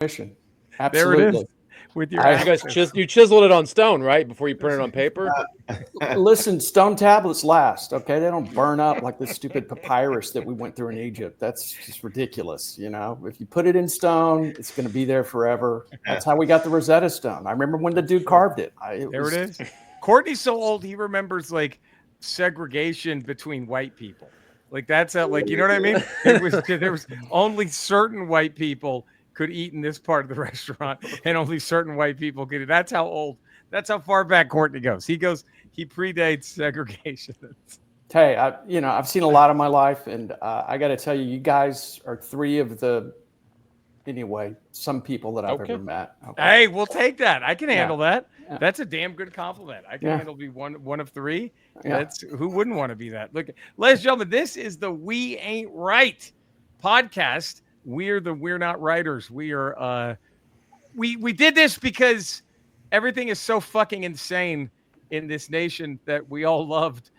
mission. There it is. Absolutely. With your I- You guys you chiseled it on stone, right? Before you print it on paper. Listen, stone tablets last, okay? They don't burn up like the stupid papyrus that we went through in Egypt. That's just ridiculous, you know? If you put it in stone, it's going to be there forever. That's how we got the Rosetta Stone. I remember when the dude carved it. There it is. Courtney's so old, he remembers like segregation between white people. Like that's like, you know what I mean? There was only certain white people could eat in this part of the restaurant, and only certain white people could eat. That's how old. That's how far back Courtney goes. He predates segregation. Hey, I've seen a lot of my life, and I got to tell you, you guys are three of the, anyway, some people that I've ever met. Okay. Hey, we'll take that. I can handle that. Yeah. That's a damn good compliment. I can handle be one of three. Yeah. That's who wouldn't want to be that. Look, ladies and gentlemen, this is the We Ain't Right podcast. We're not writers. We are we did this because everything is so fucking insane in this nation that we all loved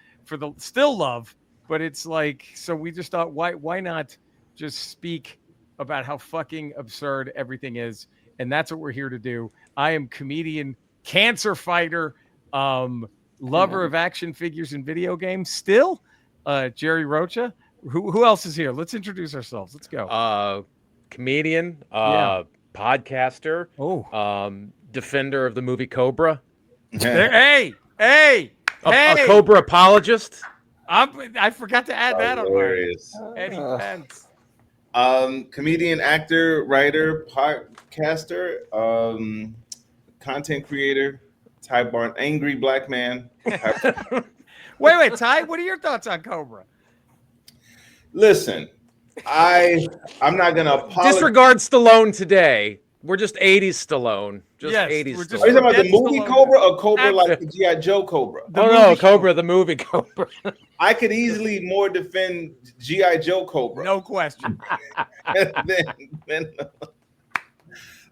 still love, but it's like, so we just thought, why not just speak about how fucking absurd everything is, and that's what we're here to do. I am comedian, cancer fighter, lover of action figures and video games. Still, Jerry Rocha. Who else is here? Let's introduce ourselves. Let's go. Comedian, podcaster, defender of the movie Cobra. Hey, a Cobra apologist. I forgot to add that on mine. Eddie Pence. Comedian, actor, writer, podcaster, content creator, Ty Barnes, angry black man. Wait, Ty, what are your thoughts on Cobra? Listen, I'm not gonna apologize. Disregard Stallone today. We're just 80s Stallone. Just 80s Stallone. Are you talking about the movie Stallone. Cobra or Cobra like the G.I. Joe Cobra? No, Cobra, the movie Cobra. I could easily more defend G.I. Joe Cobra. No question.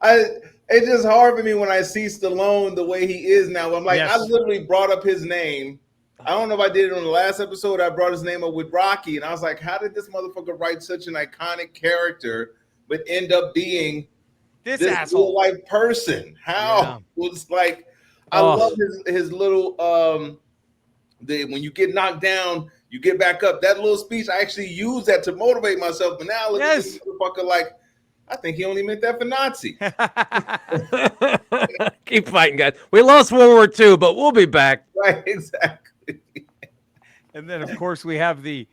It's just hard for me when I see Stallone the way he is now. I'm like, I literally brought up his name. I don't know if I did it on the last episode. I brought his name up with Rocky, and I was like, how did this motherfucker write such an iconic character but end up being this asshole white person? How? Yeah. It's like, I love his little when you get knocked down, you get back up. That little speech, I actually use that to motivate myself. But now look at this motherfucker like, I think he only meant that for Nazi. Keep fighting, guys. We lost World War II, but we'll be back. Right, exactly. And then, of course, we have the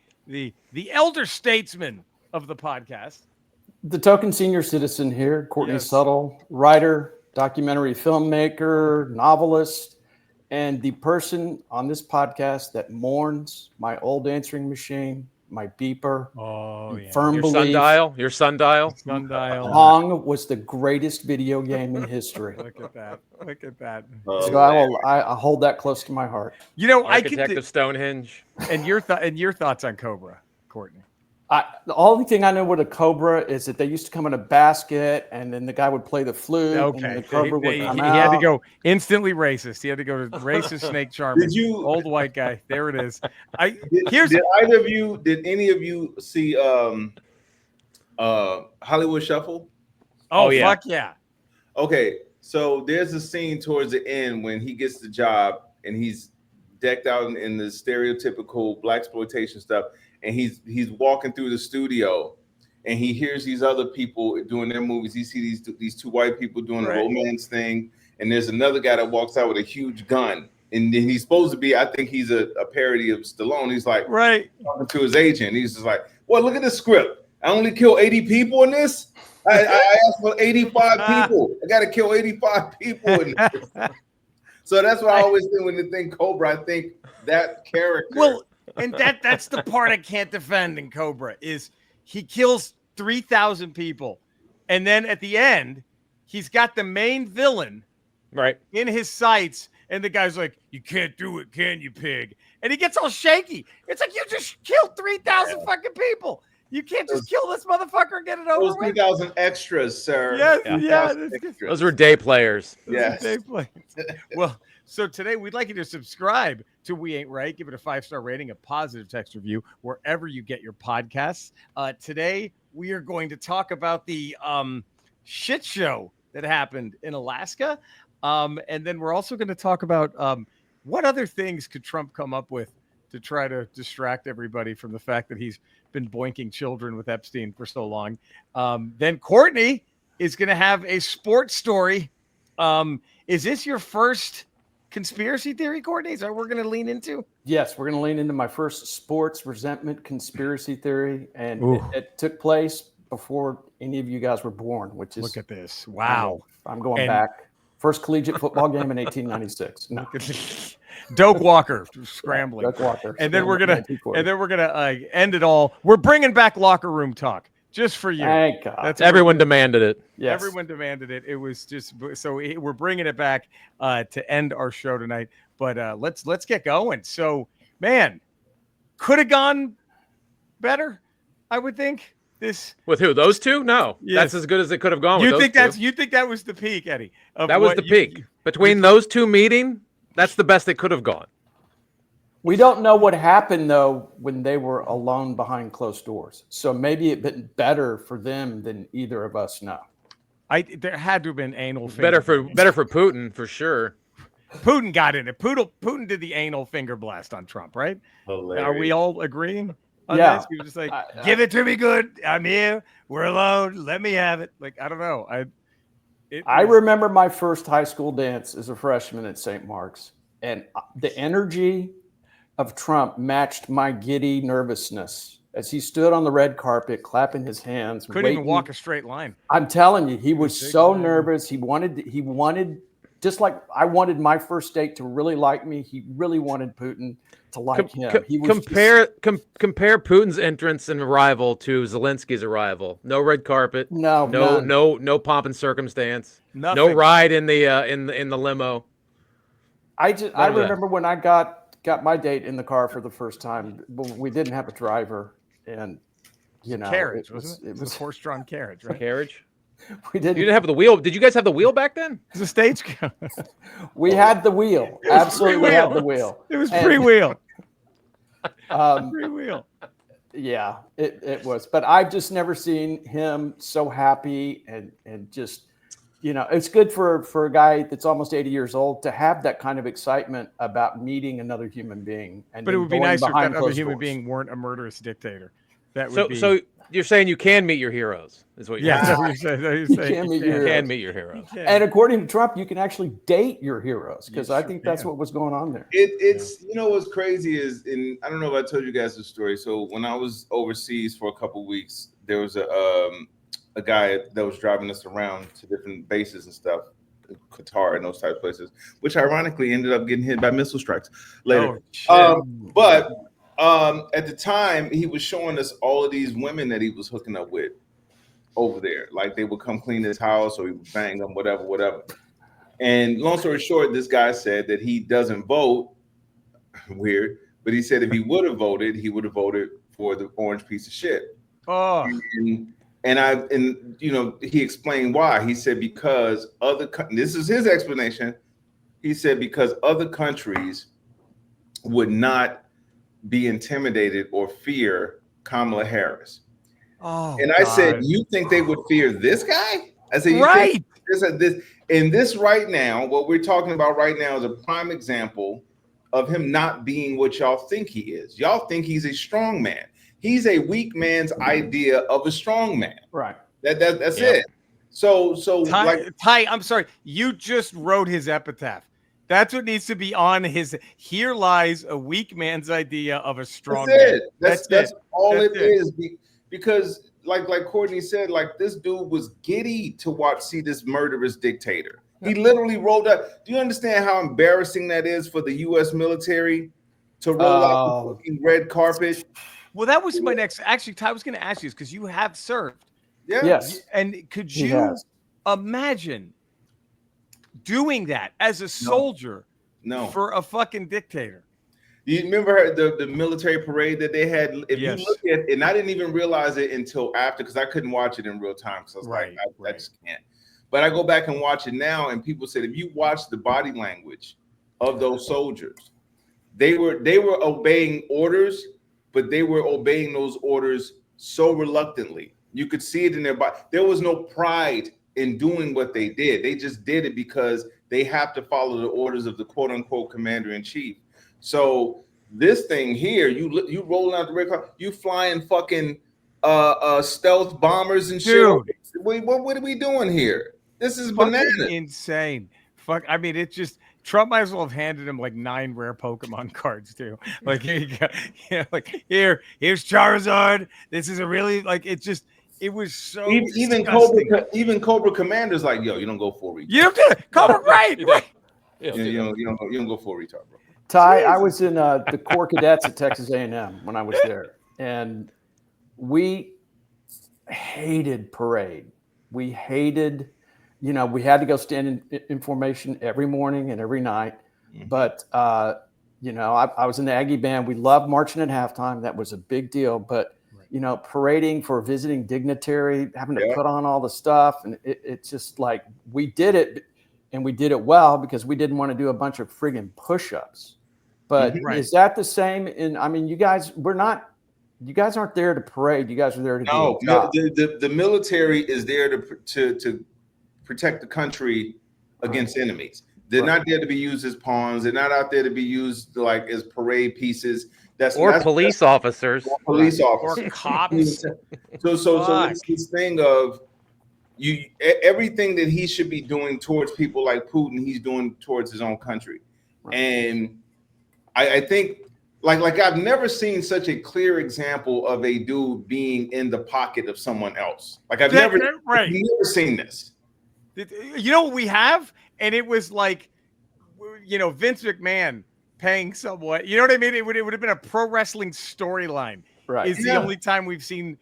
elder statesman of the podcast. The token senior citizen here, Courtney Subtle, writer, documentary filmmaker, novelist, and the person on this podcast that mourns my old answering machine, my beeper. Firm Your belief. Your sundial. Pong was the greatest video game in history. Look at that. So I hold that close to my heart. You know, Architect of Stonehenge. And your thoughts on Cobra, Courtney? The only thing I know with a Cobra is that they used to come in a basket, and then the guy would play the flute. Okay, and the Cobra would come he out. had to go instantly racist. He had to go to racist snake charmer. Old white guy? There it is. Did any of you see Hollywood Shuffle? Oh yeah. Fuck yeah. Okay, so there's a scene towards the end when he gets the job and he's decked out in the stereotypical blaxploitation stuff. And he's walking through the studio, and he hears these other people doing their movies. He sees these two white people doing a romance thing, and there's another guy that walks out with a huge gun, and then he's supposed to be. I think he's a parody of Stallone. He's like talking to his agent. He's just like, "Well, look at the script. I only kill 80 people in this. I asked for 85 people. I got to kill 85 people in this." So that's what I always think when they think Cobra. I think that character. Well. And that's the part I can't defend in Cobra is he kills 3,000 people. And then at the end, he's got the main villain in his sights. And the guy's like, "You can't do it, can you, pig?" And he gets all shaky. It's like, you just killed 3,000 fucking people. You can't just kill this motherfucker and get it over with. 3,000 extras, sir. Yes, Those were day players. Yes. Day players. Well, so today we'd like you to subscribe to We Ain't Right. Give it a 5-star rating, a positive text review, wherever you get your podcasts. Today we are going to talk about the shit show that happened in Alaska. And then we're also going to talk about what other things could Trump come up with to try to distract everybody from the fact that he's been boinking children with Epstein for so long. Then Courtney is going to have a sports story. Is this your first conspiracy theory, Courtney? Is that what we're going to lean into? Yes, we're going to lean into my first sports resentment conspiracy theory. And it took place before any of you guys were born, which is... Look at this. Wow. I'm going back. First collegiate football game in 1896. No. Doak Walker scrambling. Doak Walker. And then we're gonna end it all. We're bringing back locker room talk just for you. Thank God. That's everyone demanded it. Yes. Everyone demanded it. It was just so we're bringing it back to end our show tonight. But let's get going. So, man, could have gone better, I would think. This with who? Those two? No, yes. That's as good as it could have gone. You think that was the peak, Eddie? That was the peak. Between those two meeting, that's the best it could have gone. We don't know what happened though when they were alone behind closed doors. So maybe it'd been better for them than either of us know. There had to have been anal. Better for Putin for sure. Putin got in it. Putin did the anal finger blast on Trump, right? Hilarious. Are we all agreeing? Yeah. He was just like, give it to me good. I'm here. We're alone. Let me have it. Like, I don't know. I remember my first high school dance as a freshman at St. Mark's, and the energy of Trump matched my giddy nervousness as he stood on the red carpet, clapping his hands. Couldn't even walk a straight line. I'm telling you, he was so nervous. He wanted, just like I wanted my first date to really like me. He really wanted Putin to like him. He was compare Putin's entrance and arrival to Zelensky's arrival. No red carpet. No pomp and circumstance. Nothing. No ride in the limo. I remember when I got my date in the car for the first time. We didn't have a driver, and carriage, wasn't it? It was a horse-drawn carriage, right? Carriage. We didn't. You didn't have the wheel. Did you guys have the wheel back then? It was a stagecoach. We had the wheel. Absolutely, we had the wheel. It was free-wheel. Free-wheel. Yeah, it was. But I've just never seen him so happy and just, it's good for a guy that's almost 80 years old to have that kind of excitement about meeting another human being. But it would be nice if that other human being weren't a murderous dictator. That would be. So you're saying you can meet your heroes, is what you're saying. You can meet your heroes. And according to Trump, you can actually date your heroes, because I think that's what was going on there. It's what's crazy is, and I don't know if I told you guys the story. So when I was overseas for a couple of weeks, there was a guy that was driving us around to different bases and stuff, Qatar and those type of places, which ironically ended up getting hit by missile strikes later. But at the time, he was showing us all of these women that he was hooking up with over there. Like, they would come clean his house, or he would bang them, whatever. And long story short, this guy said that he doesn't vote. Weird. But he said if he would have voted, he would have voted for the orange piece of shit. Oh. And he explained why. He said because this is his explanation. He said because other countries would not be intimidated or fear Kamala Harris. Oh, and I said, you think they would fear this guy? I said, right. This right now, what we're talking about right now is a prime example of him not being what y'all think he is. Y'all think he's a strong man. He's a weak man's idea of a strong man. Right. That's it. So Ty, I'm sorry. You just wrote his epitaph. That's what needs to be on his. Here lies a weak man's idea of a strong man. That's all it is. Because like Courtney said, like, this dude was giddy to see this murderous dictator. He literally rolled up. Do you understand how embarrassing that is for the U.S. military to roll out the fucking red carpet? Well, that was my next. Actually, Ty, I was going to ask you this because you have served. Yeah. Yes. And could you imagine doing that as a soldier for a fucking dictator? You remember the military parade that they had? If you look at it, and I didn't even realize it until after, because I couldn't watch it in real time. So I was like, I just can't. But I go back and watch it now, and people said, if you watch the body language of those soldiers, they were obeying orders, but they were obeying those orders so reluctantly. You could see it in their body. There was no pride in doing what they did. They just did it because they have to follow the orders of the quote unquote commander in chief. So this thing here, you rolling out the red car, you flying fucking stealth bombers and shit. What are we doing here? This is bananas. Insane. Fuck. I mean, it's just Trump might as well have handed him like 9 rare Pokemon cards too. Like here you go. Yeah, like here's Charizard. This is a really it was so even Cobra Commander's like, yo, you don't go for retard. You don't do it. Cobra, right. You don't go for retard, bro. Ty, I was in the Corps Cadets at Texas A&M when I was there, and we hated parade. We hated, we had to go stand in formation every morning and every night. Mm-hmm. But, I was in the Aggie band. We loved marching at halftime. That was a big deal. But, parading for a visiting dignitary, having to put on all the stuff. And it's just like we did it, and we did it well because we didn't want to do a bunch of friggin' push-ups. But is that the same you guys aren't there to parade. You guys are there to do a job. The military is there to protect the country against enemies. They're not there to be used as pawns. They're not out there to be used as parade pieces. Police officers. Or cops. So it's this thing of everything that he should be doing towards people like Putin, he's doing towards his own country. Right. And I think like I've never seen such a clear example of a dude being in the pocket of someone else. Like I've never seen this. You know what we have? And it was like, Vince McMahon paying someone. You know what I mean? It would have been a pro wrestling storyline. Right. It's the only time we've seen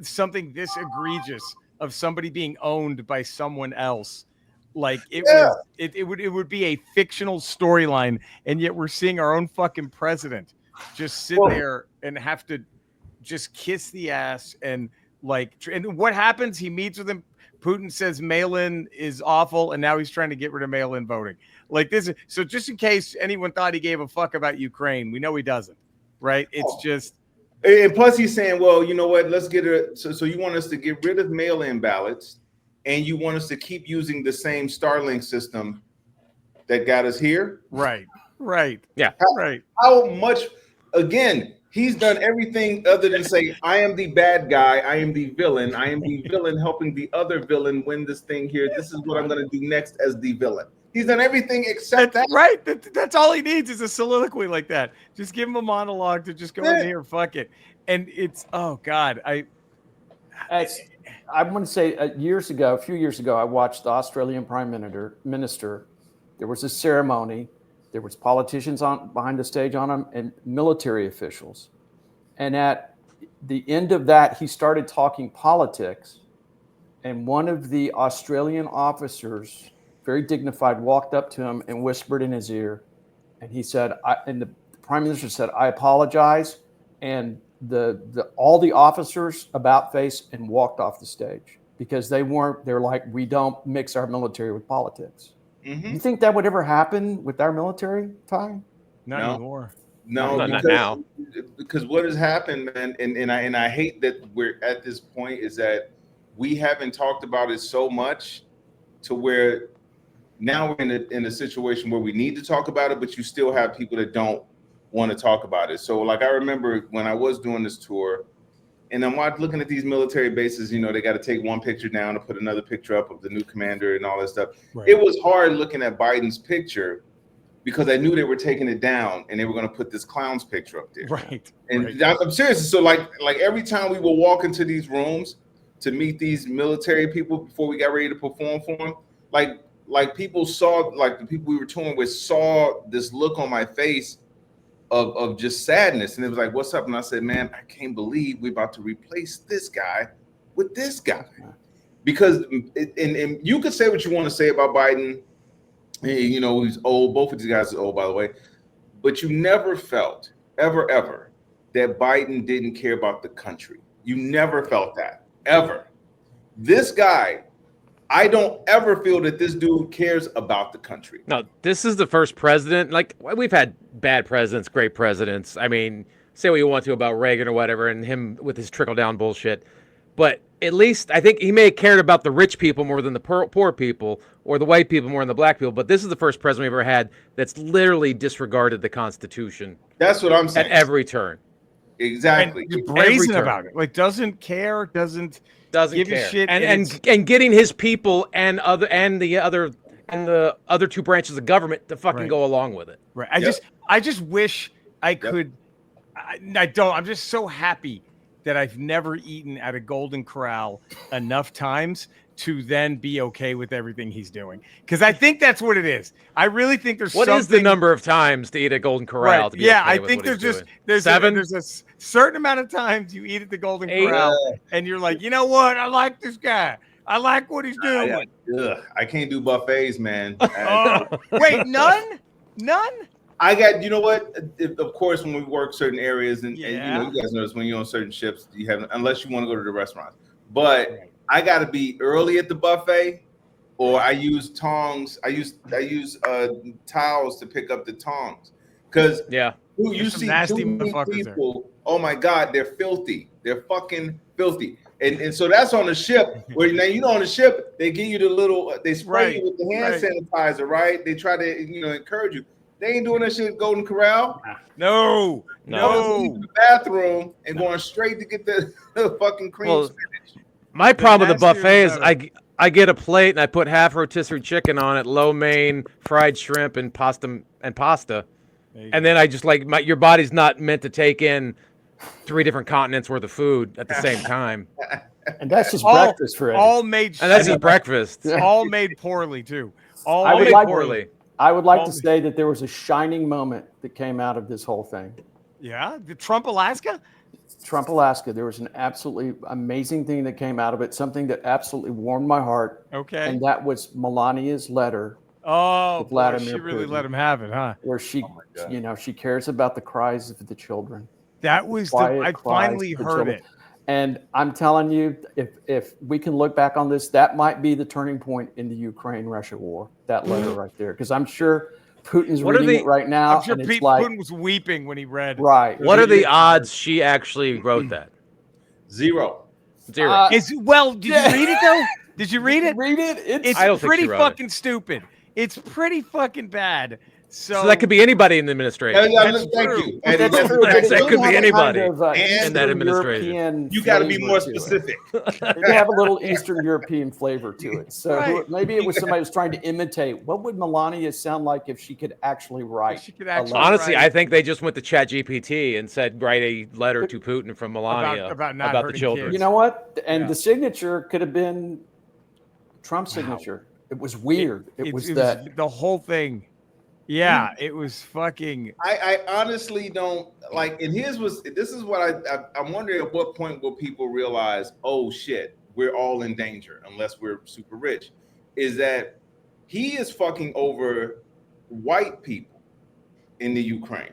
something this egregious of somebody being owned by someone else. Like it would be a fictional storyline, and yet we're seeing our own fucking president just sit there and have to just kiss the ass and what happens? He meets with him. Putin says mail-in is awful, and now he's trying to get rid of mail-in voting. Like this. So just in case anyone thought he gave a fuck about Ukraine, we know he doesn't. Right? It's just. And plus, he's saying, well, you know what? Let's get it. So you want us to get rid of mail-in ballots, and you want us to keep using the same Starlink system that got us here? Right. Yeah. How much? Again, he's done everything other than say, I am the bad guy. I am the villain. I am the villain helping the other villain win this thing here. This is what I'm going to do next as the villain. He's done everything except that. Right. That's all he needs is a soliloquy like that. Just give him a monologue to just go in here. Fuck it. And it's, oh God. I want to say a few years ago, I watched the Australian Prime Minister. There was a ceremony. There was politicians behind the stage on him and military officials. And at the end of that, he started talking politics. And one of the Australian officers, very dignified, walked up to him and whispered in his ear. And he said, and the Prime Minister said, I apologize. And all the officers about face and walked off the stage because they're like, we don't mix our military with politics. Mm-hmm. You think that would ever happen with our military, Ty? Not anymore. No, not now. Because what has happened, man, and I hate that we're at this point, is that we haven't talked about it so much to where now we're in a situation where we need to talk about it, but you still have people that don't want to talk about it. So like I remember when I was doing this tour and I'm looking at these military bases, they got to take one picture down and put another picture up of the new commander and all that stuff. Right. It was hard looking at Biden's picture because I knew they were taking it down and they were going to put this clown's picture up there. Right. And I'm serious. So like every time we would walk into these rooms to meet these military people before we got ready to perform for them, like people saw, like the people we were touring with saw this look on my face of just sadness. And it was like, what's up? And I said, man, I can't believe we're about to replace this guy with this guy. Because, and you could say what you want to say about Biden. He's old. Both of these guys are old, by the way. But you never felt, ever, that Biden didn't care about the country. You never felt that, ever. This guy, I don't ever feel that this dude cares about the country. No, this is the first president. Like, we've had bad presidents, great presidents. I mean, say what you want to about Reagan or whatever, and him with his trickle-down bullshit. But at least I think he may have cared about the rich people more than the poor people, or the white people more than the black people. But this is the first president we've ever had that's literally disregarded the Constitution. That's what I'm saying. At every turn. Exactly. And brazen about it. Like doesn't care, doesn't give care. a shit. And getting his people and the other two branches of government to fucking go along with it. Right. I just wish I could. I don't. I'm just so happy that I've never eaten at a Golden Corral enough times to then be okay with everything he's doing. Because I think that's what it is. I really think there's What is the number of times to eat at Golden Corral? To be I think there's 7. There's a certain amount of times you eat at the Golden Corral and you're like, you know what? I like this guy. I like what he's doing. I can't do buffets, man. Wait, none? I got, you know what? Of course, when we work certain areas, and you know, you guys notice when you're on certain ships, you have, unless you want to go to the restaurants. But I got to be early at the buffet, or I use tongs. I use towels to pick up the tongs, because you see nasty motherfuckers people. There. Oh my God, they're filthy. They're fucking filthy. And so that's on the ship. Where now on the ship they give you the little, they spray you with the hand sanitizer, right? They try to encourage you. They ain't doing that shit at Golden Corral. No. The bathroom and going straight to get the fucking cream spinach. My problem with the buffet is I get a plate and I put half rotisserie chicken on it, lo mein, fried shrimp, and pasta. And then I just your body's not meant to take in 3 different continents worth of food at the same time. And that's just breakfast for Eddie. All made. And that's just breakfast. All made poorly too. Poorly. I would like to say that there was a shining moment that came out of this whole thing. Yeah, the Trump Alaska. There was an absolutely amazing thing that came out of it. Something that absolutely warmed my heart. Okay. And that was Melania's letter. Oh, boy, she really let him have it, huh? Where she, she cares about the cries of the children. That was I finally heard it. And I'm telling you, if we can look back on this, that might be the turning point in the Ukraine-Russia war. That letter right there, because I'm sure Putin's reading it right now. I'm sure Putin was weeping when he read. Right. What are the odds she actually wrote that? 0. Did you read it though? Did you read it? Read it. It's pretty fucking stupid. It's pretty fucking bad. So that could be anybody in the administration. Thank you. That could be anybody in that administration. You got to be more specific. They have a little Eastern European flavor to it. So maybe it was somebody who was trying to imitate. What would Melania sound like if she could actually write? Honestly, I think they just went to ChatGPT and said, write a letter to Putin from Melania about the children. Kids. You know what? And the signature could have been Trump's signature. It was weird. It was the whole thing. Yeah, it was fucking. I honestly don't like. And this is what I'm wondering at what point will people realize, oh shit, we're all in danger unless we're super rich. Is that he is fucking over white people in the Ukraine.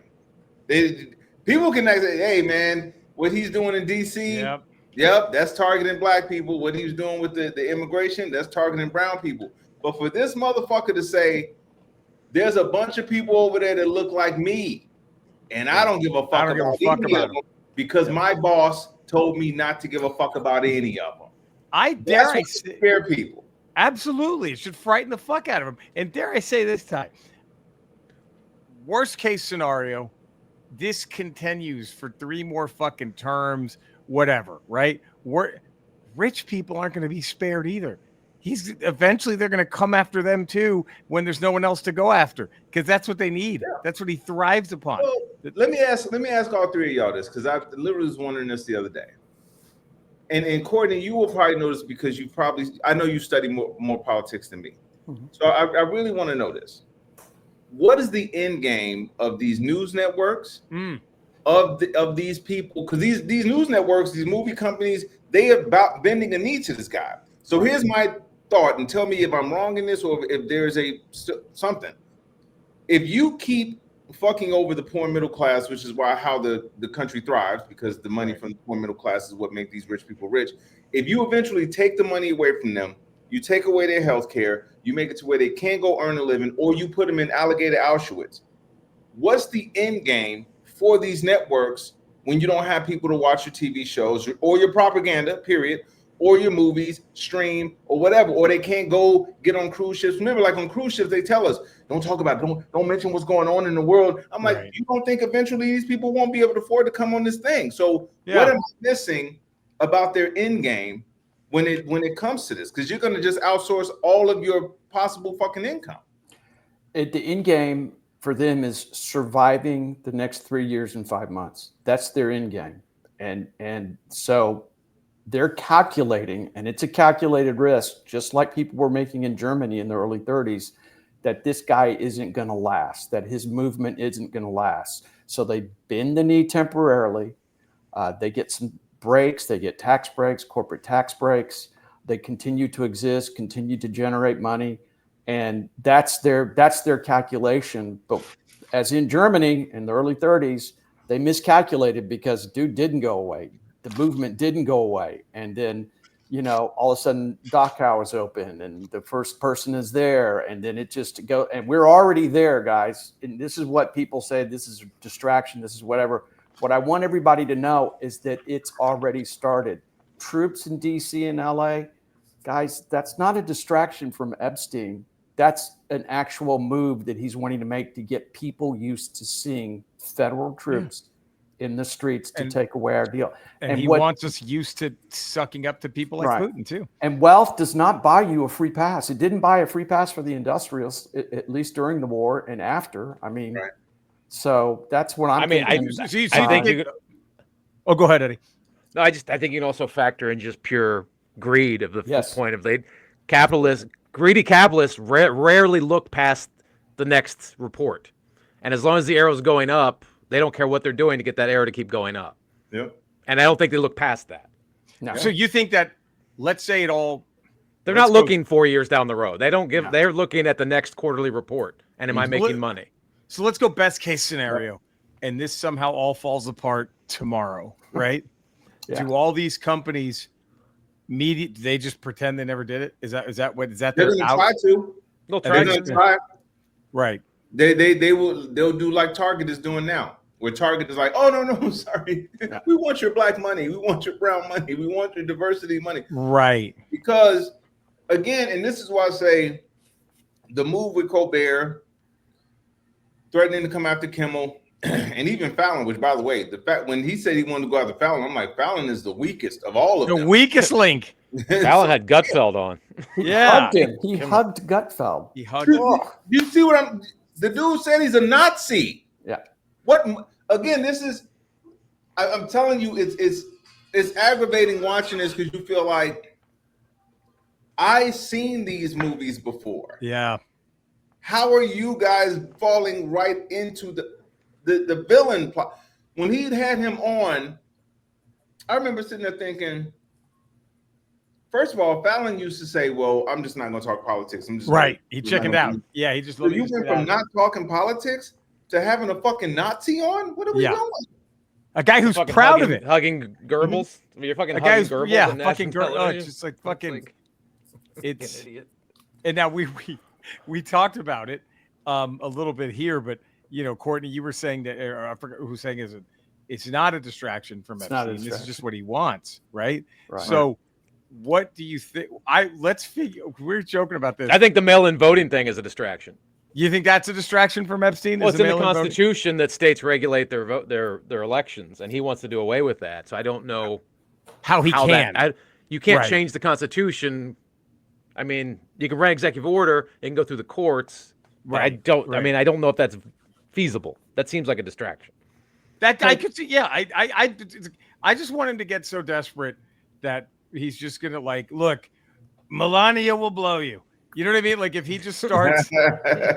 People can say, hey man, what he's doing in DC, yep, that's targeting black people. What he's doing with the immigration, that's targeting brown people. But for this motherfucker to say, there's a bunch of people over there that look like me, and I don't give a fuck about them because my boss told me not to give a fuck about any of them. I dare say, scare people. Absolutely, it should frighten the fuck out of them. And dare I say this time, worst case scenario, this continues for 3 more fucking terms, whatever. Right? Rich people aren't going to be spared either. Eventually they're going to come after them too when there's no one else to go after, because that's what they need. Yeah. That's what he thrives upon. Well, let me ask all 3 of y'all this, because I literally was wondering this the other day. And Courtney, you will probably know this because I know you study more politics than me. Mm-hmm. So I really want to know this. What is the end game of these news networks, of these people? Because these news networks, these movie companies, they are about bending a knee to this guy. So here's my thought, and tell me if I'm wrong in this or if there's something. If you keep fucking over the poor middle class, which is how the country thrives, because the money from the poor middle class is what makes these rich people rich. If you eventually take the money away from them, you take away their health care, you make it to where they can't go earn a living, or you put them in alligator Auschwitz. What's the end game for these networks when you don't have people to watch your TV shows or your propaganda, period? or your movies, stream, or whatever, or they can't go get on cruise ships. Remember, like on cruise ships, they tell us, don't talk about it, don't mention what's going on in the world. I'm like, Right. you don't think eventually these people won't be able to afford to come on this thing? So what am I missing about their end game when it comes to this? Because you're going to just outsource all of your possible fucking income. The end game for them is surviving the next 3 years and 5 months. That's their end game. And so they're calculating, and it's a calculated risk, just like people were making in Germany in the early 30s, that this guy isn't going to last, that his movement isn't going to last. So they bend the knee temporarily. They get some breaks. They get tax breaks, corporate tax breaks. They continue to exist, continue to generate money. And that's their calculation. But as in Germany in the early 30s, they miscalculated because dude didn't go away. The movement didn't go away. And then, all of a sudden Dachau is open and the first person is there. And then it just go, and we're already there, guys. And this is what people say, this is a distraction. This is whatever. What I want everybody to know is that it's already started. Troops in DC and LA, guys, that's not a distraction from Epstein. That's an actual move that he's wanting to make to get people used to seeing federal troops in the streets to take away our deal. And he wants us used to sucking up to people like Putin too. And wealth does not buy you a free pass. It didn't buy a free pass for the industrials, at least during the war and after. I mean, so that's what I'm thinking. I think you could, go ahead, Eddie. No, I think you can also factor in just pure greed of the point of greedy capitalists rarely look past the next report. And as long as the arrow's going up, they don't care what they're doing to get that arrow to keep going up. Yep. And I don't think they look past that. No. So you think that, let's say it all. They're not looking 4 years down the road. They don't give. No. They're looking at the next quarterly report. And am I making money? So let's go best case scenario. And this somehow all falls apart tomorrow, right? Do all these companies they just pretend they never did it? Is that they're going to try to? They'll try. Right. They'll do like Target is doing now, where Target is like, oh no, sorry, we want your black money, we want your brown money, we want your diversity money, right? Because again, and this is why I say the move with Colbert threatening to come after Kimmel and even Fallon, which by the way, the fact when he said he wanted to go after Fallon, I'm like, Fallon is the weakest of all of them. The weakest link. Fallon had Gutfeld on. He hugged him. He hugged Gutfeld. He hugged him. You see what the dude said he's a Nazi. Yeah. What again? This is. I'm telling you, it's aggravating watching this because you feel like I've seen these movies before. Yeah. How are you guys falling right into the villain plot? When he had him on, I remember sitting there thinking. First of all, Fallon used to say, well, I'm just not going to talk politics. I'm just He chickened out. Yeah, he just. So you went from not talking politics to having a fucking Nazi on? What are we doing? A guy who's proud of it. Hugging Goebbels? I mean, you're fucking hugging Goebbels. Yeah, fucking Goebbels. Oh, it's just like fucking. It's an idiot. And now we talked about it a little bit here, but Courtney, you were saying that, or I forgot who was saying it's not a distraction from Epstein. This is just what he wants, right? So. What do you think? Let's figure. We're joking about this. I think the mail-in voting thing is a distraction. You think that's a distraction from Epstein? Well, it's in the Constitution that states regulate their elections, and he wants to do away with that. So I don't know how he can. You can't change the Constitution. I mean, you can write executive order. It can go through the courts. But I don't. I mean, I don't know if that's feasible. That seems like a distraction. That I could see. Yeah, I just want him to get so desperate that. He's just gonna look, Melania will blow you. You know what I mean? Like if he just starts,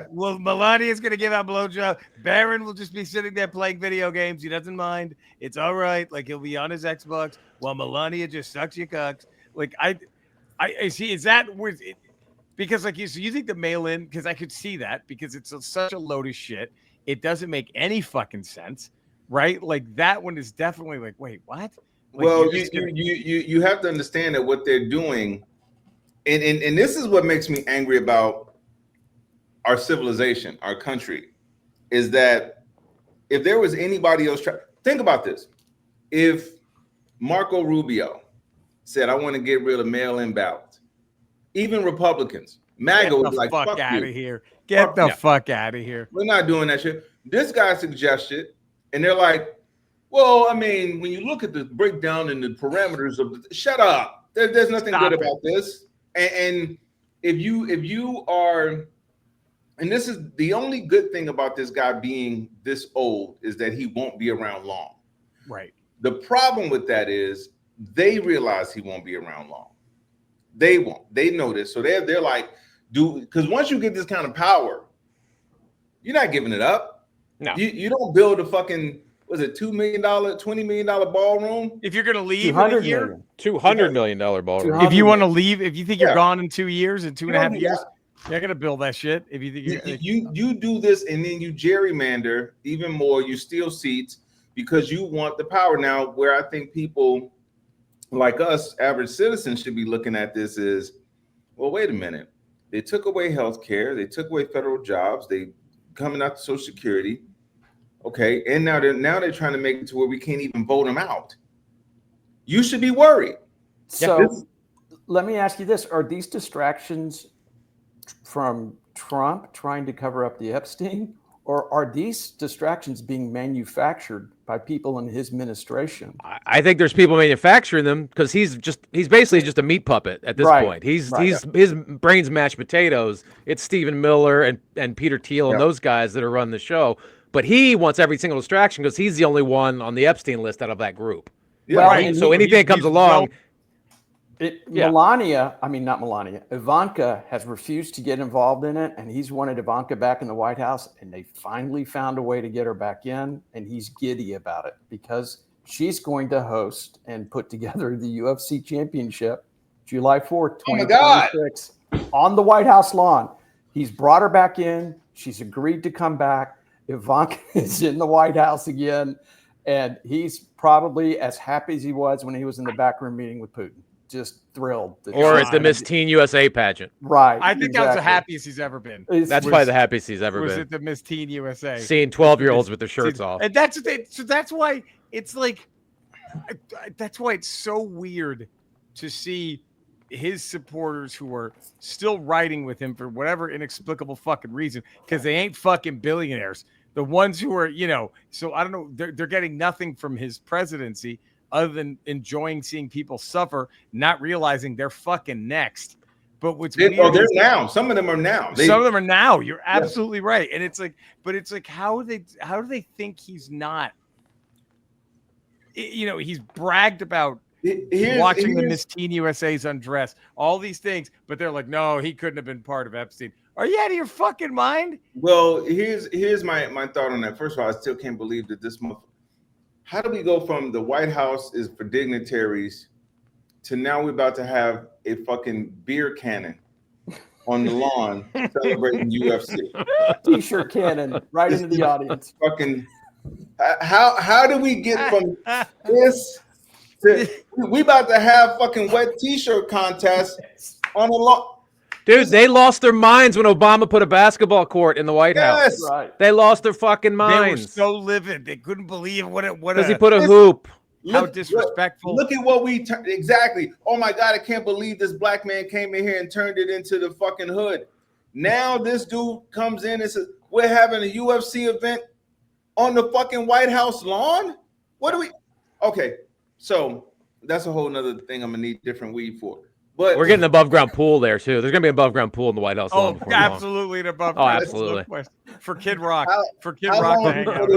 well, Melania's gonna give out blowjob. Barron will just be sitting there playing video games. He doesn't mind. It's all right. Like he'll be on his Xbox while Melania just sucks your cocks. Like I see. Is that where? Because so you think the mail-in? Because I could see that because it's such a load of shit. It doesn't make any fucking sense, right? Like that one is definitely like, wait, what? Like well, you have to understand that what they're doing, and this is what makes me angry about our civilization, our country, is that if there was anybody else, think about this. If Marco Rubio said, I want to get rid of mail-in ballots. Even Republicans. MAGA was like, fuck fuck out you. of here. Get the fuck out of here. We're not doing that shit. This guy suggested, and they're like, well, I mean, when you look at the breakdown and the parameters of the, shut up. There's nothing good about this. And if you are, and this is the only good thing about this guy being this old is that he won't be around long. Right. The problem with that is they realize he won't be around long. They won't. They know this. So they're like, because once you get this kind of power, you're not giving it up. No. You don't build a fucking, was it $2 million, $20 million ballroom? If you're gonna leave in a year, $200 million ballroom. If you want to leave, if you think you're gone in 2 years and 2.5 years, you're not gonna build that shit. If you think you do this and then you gerrymander even more, you steal seats because you want the power. Now, where I think people like us, average citizens, should be looking at this is, well, wait a minute. They took away health care, they took away federal jobs, they coming out to Social Security. Okay, and now they're trying to make it to where we can't even vote them out. You should be worried. So let me ask you this. Are these distractions from Trump trying to cover up the Epstein, or are these distractions being manufactured by people in his administration? I think there's people manufacturing them because he's basically just a meat puppet at this point. His brain's mashed potatoes. It's Stephen Miller and Peter Thiel and those guys that are running the show. But he wants every single distraction because he's the only one on the Epstein list out of that group. Yeah. Well, so anything that comes along. Ivanka has refused to get involved in it, and he's wanted Ivanka back in the White House, and they finally found a way to get her back in, and he's giddy about it because she's going to host and put together the UFC championship July 4th, 2026 on the White House lawn. He's brought her back in. She's agreed to come back. Ivanka is in the White House again, and he's probably as happy as he was when he was in the backroom meeting with Putin. Just thrilled. Or at the Miss Teen USA pageant. Right. I think that was the happiest he's ever been. That's probably the happiest he's ever been. Was it the Miss Teen USA? Seeing 12-year-olds with their shirts off. And that's why it's like, that's why it's so weird to see his supporters who are still riding with him for whatever inexplicable fucking reason, because they ain't fucking billionaires. The ones who are, so I don't know, they're getting nothing from his presidency other than enjoying seeing people suffer, not realizing they're fucking next. But what's weird they're now. Some of them are now. Some of them are now. You're absolutely right. And it's like, but it's like, how do they think he's not? He's bragged about watching the Miss Teen USA's undress, all these things, but they're like, no, he couldn't have been part of Epstein. Are you out of your fucking mind? Well, here's my thought on that. First of all, I still can't believe that this month. How do we go from the White House is for dignitaries to now we're about to have a fucking beer cannon on the lawn celebrating UFC? T-shirt cannon right into the audience. Fucking how do we get from this to we about to have fucking wet T-shirt contest on the lawn? Dude, they lost their minds when Obama put a basketball court in the White House. Right. They lost their fucking minds. They were so livid. They couldn't believe what because he put a hoop. How disrespectful. Look at what exactly. Oh my God, I can't believe this black man came in here and turned it into the fucking hood. Now this dude comes in and says, we're having a UFC event on the fucking White House lawn? What do we? Okay, so that's a whole nother thing I'm gonna need different weed for. But we're getting an above ground pool there too. There's gonna be an above ground pool in the White House. Oh, absolutely, an above ground. Oh, absolutely. For Kid Rock. For Kid Rock to hang out.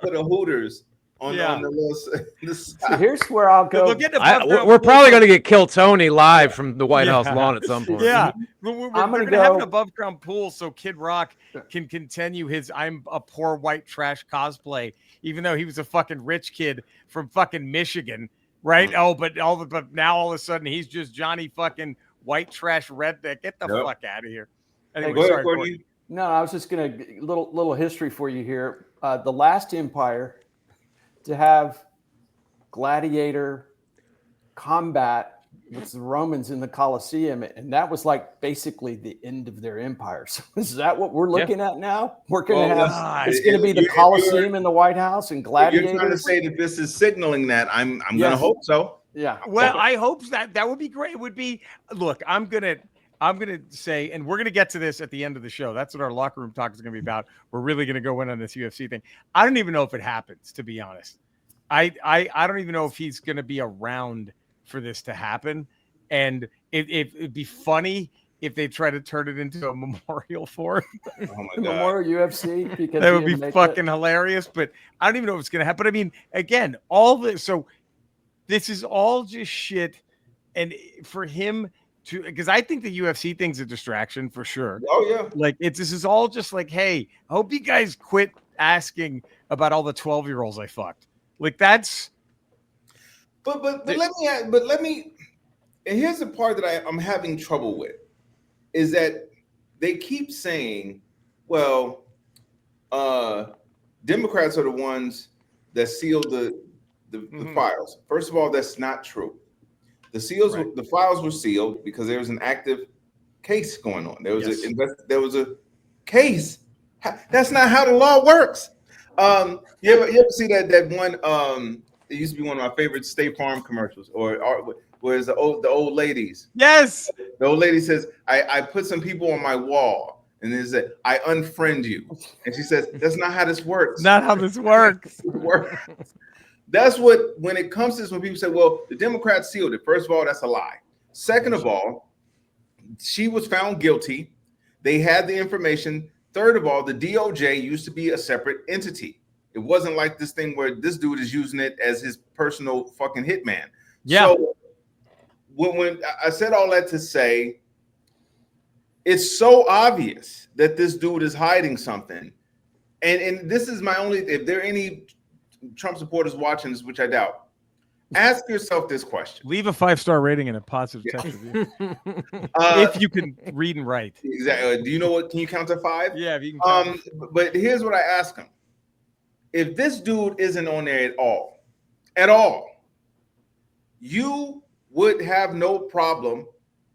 Put a Hooters on the little. So here's where I'll go. We're probably gonna get Kill Tony live from the White House lawn at some point. Yeah, we're gonna have an above ground pool so Kid Rock can continue his "I'm a poor white trash" cosplay, even though he was a fucking rich kid from fucking Michigan. Right? But now all of a sudden he's just Johnny fucking white trash redneck. Get the fuck out of here. Anyway, sorry, no, I was just gonna little history for you here. The last empire to have gladiator combat with the Romans in the Colosseum, and that was like basically the end of their empire. So is that what we're looking at now? We're going to have it's going to be the Colosseum in the White House and gladiators. You're trying to say that this is signaling that I'm going to hope so. Yeah. Well, I hope that would be great. It would be. Look, I'm gonna say, and we're gonna get to this at the end of the show. That's what our locker room talk is gonna be about. We're really gonna go in on this UFC thing. I don't even know if it happens, to be honest. I don't even know if he's gonna be around for this to happen. And it'd be funny if they try to turn it into a memorial for him. Oh my God. Memorial UFC, because That would be fucking hilarious. But I don't even know if it's gonna happen. But I mean, again, all this. So this is all just shit. And for him to, because I think the UFC thing's a distraction for sure. Oh yeah. Like this is all just like, hey, I hope you guys quit asking about all the 12-year-olds I fucked. Like that's. But let me. And here's the part that I'm having trouble with, is that they keep saying, well, Democrats are the ones that sealed the files. First of all, that's not true. The files were sealed because there was an active case going on. There was a case. That's not how the law works. You ever see that one? It used to be one of my favorite State Farm commercials, where it's the old ladies. Yes. The old lady says, I put some people on my wall, and then said, I unfriend you. And she says, that's not how this works. Not how this works. That's what, when it comes to this, when people say, well, the Democrats sealed it. First of all, that's a lie. Second of all, she was found guilty. They had the information. Third of all, the DOJ used to be a separate entity. It wasn't like this thing where this dude is using it as his personal fucking hitman. Yeah. So when I said all that to say, it's so obvious that this dude is hiding something. And this is my only, if there are any Trump supporters watching this, which I doubt, ask yourself this question. Leave a 5-star rating and a positive text review. If you can read and write. Exactly. Do you know what? Can you count to 5? Yeah, if you can. But here's what I ask him. If this dude isn't on there at all, you would have no problem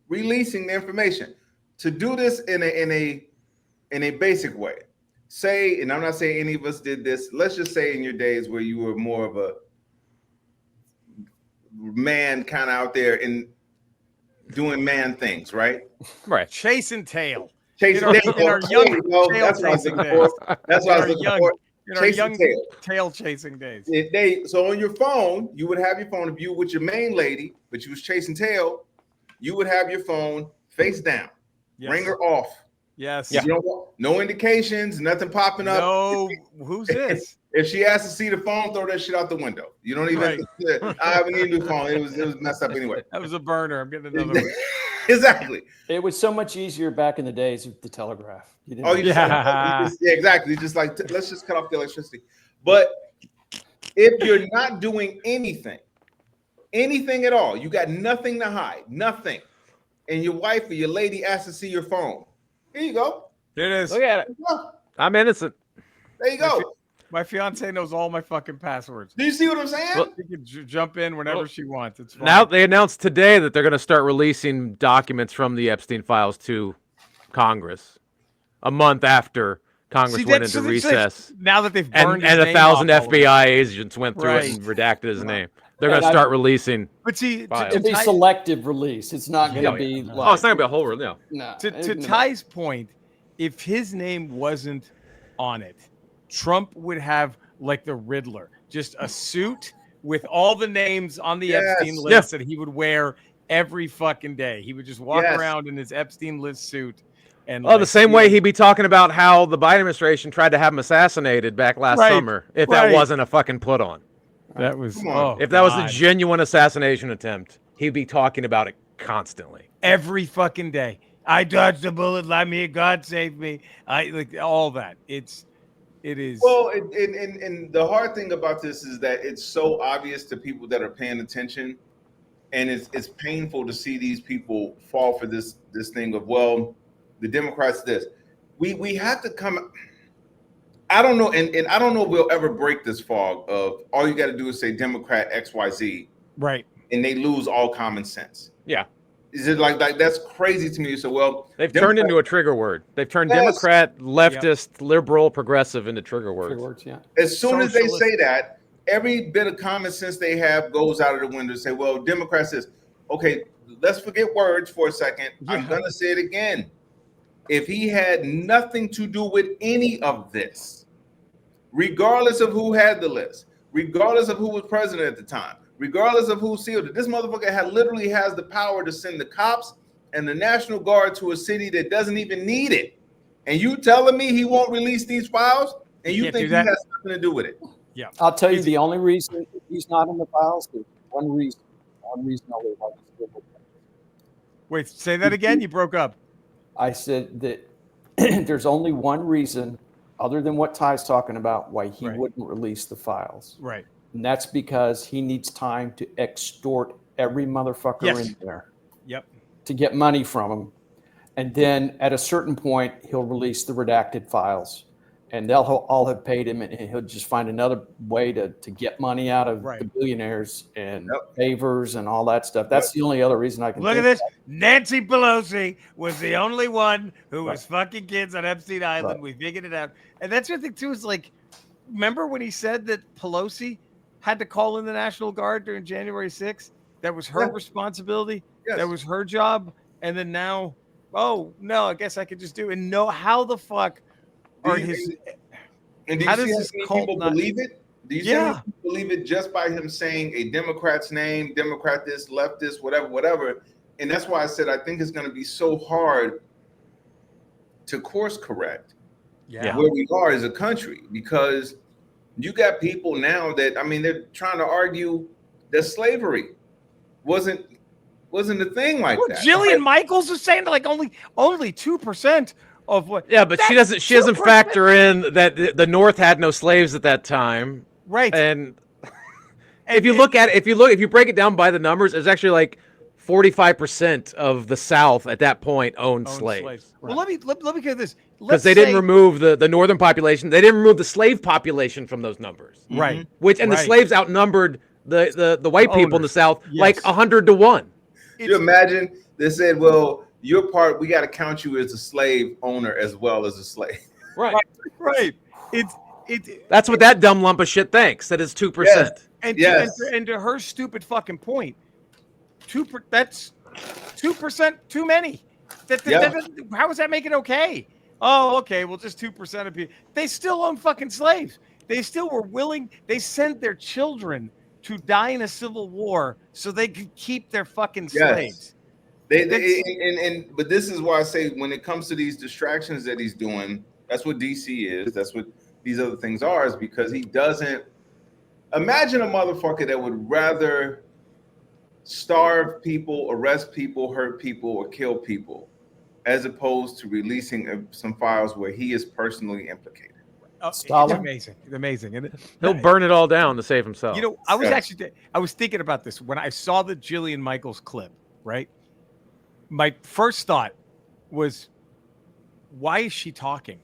releasing the information. To do this in a basic way. Say, and I'm not saying any of us did this. Let's just say in your days where you were more of a man kind of out there and doing man things, right? Right. Chasing tail. Chasing tail. In our young that's what I was looking for. That's what I was looking for. In our young tail chasing days. So on your phone, you would have your phone, if you were with your main lady, but you was chasing tail, you would have your phone face down. Yes. Ringer off. Yes. You don't want no indications, nothing popping up. No, who's this? If she asks to see the phone, throw that shit out the window. You don't even. Right. I haven't need a new phone. It was messed up anyway. That was a burner. I'm getting another one. Exactly. It was so much easier back in the days with the telegraph. Exactly. Just like let's just cut off the electricity. But if you're not doing anything at all, you got nothing to hide, nothing, and your wife or your lady asks to see your phone. Here you go. There it is. Look at it. I'm innocent. There you go. My fiance knows all my fucking passwords. Do you see what I'm saying? Well, she can jump in whenever she wants. It's fine. Now they announced today that they're going to start releasing documents from the Epstein files to Congress a month after Congress went into recess. Now that they've burned and 1,000 FBI agents went through it and redacted his name. They're going to start releasing. But see, to be selective release. It's not going to be. Like, it's not going to be a whole release. No. To Ty's point, if his name wasn't on it, Trump would have like the Riddler, just a suit with all the names on the Epstein list that he would wear every fucking day. He would just walk around in his Epstein list suit. And the same way he'd be talking about how the Biden administration tried to have him assassinated back last summer, if that wasn't a fucking put on. That was if that was a genuine assassination attempt, he'd be talking about it constantly. Every fucking day. I dodged a bullet, let me, God save me. I like all that. It is. Well, and the hard thing about this is that it's so obvious to people that are paying attention, and it's painful to see these people fall for this thing of, well, the Democrats this. We have to come. I don't know, and I don't know if we'll ever break this fog of all you got to do is say Democrat XYZ, right, and they lose all common sense. Yeah. Is it like that's crazy to me? So, well, they've turned into a trigger word. They've turned Democrat, leftist, liberal, progressive into trigger words. Trigger words, yeah. As soon as they say that, every bit of common sense they have goes out of the window and say, well, Democrats is okay. Let's forget words for a second. Yeah. I'm going to say it again. If he had nothing to do with any of this, regardless of who had the list, regardless of who was president at the time, regardless of who sealed it, this motherfucker literally has the power to send the cops and the National Guard to a city that doesn't even need it. And you telling me he won't release these files? And you think he has nothing to do with it? Yeah. I'll tell you the only reason he's not in the files is one reason only why he's still with them. Wait, say that again. You broke up. I said that there's only one reason, other than what Ty's talking about, why he wouldn't release the files. Right. And that's because he needs time to extort every motherfucker in there. Yep. To get money from them. And then at a certain point, he'll release the redacted files. And they'll all have paid him, and he'll just find another way to get money out of the billionaires and favors and all that stuff. That's the only other reason I can look at this. Nancy Pelosi was the only one who was fucking kids on Epstein Island. We figured it out. And that's the thing, too, is like, remember when he said that Pelosi had to call in the National Guard during January 6th? That was her responsibility. Yes. That was her job. And then now, oh, no, I guess I could just do it. And how the fuck are his... And do you see how many people believe it? Do you see how many people believe it just by him saying a Democrat's name, Democrat this, leftist, whatever. And that's why I said I think it's going to be so hard to course correct where we are as a country, because you got people now that, I mean, they're trying to argue that slavery wasn't a thing like that. Jillian Michaels is saying like only 2% of what. Yeah, but she doesn't factor in that the North had no slaves at that time. Right. And if you break it down by the numbers, it's actually like 45% of the South at that point owned slaves. Well, let me get this. Because they didn't remove the northern population. They didn't remove the slave population from those numbers. Right. The slaves outnumbered the white people in the South like 100 to 1. Can you imagine? They said, well, your part, we got to count you as a slave owner as well as a slave. Right. Right. That's what that dumb lump of shit thinks. That is 2%. Yes. And to her stupid fucking point, that's 2% too many. How is that making it okay? Oh, okay. Well, just 2% of people. They still own fucking slaves. They still were willing. They sent their children to die in a civil war so they could keep their fucking slaves. But this is why I say when it comes to these distractions that he's doing, that's what DC is. That's what these other things are, is because he doesn't imagine a motherfucker that would rather starve people, arrest people, hurt people, or kill people, as opposed to releasing some files where he is personally implicated. It's amazing. It's amazing. And he'll burn it all down to save himself. You know, I was thinking about this when I saw the Jillian Michaels clip, right? My first thought was, why is she talking?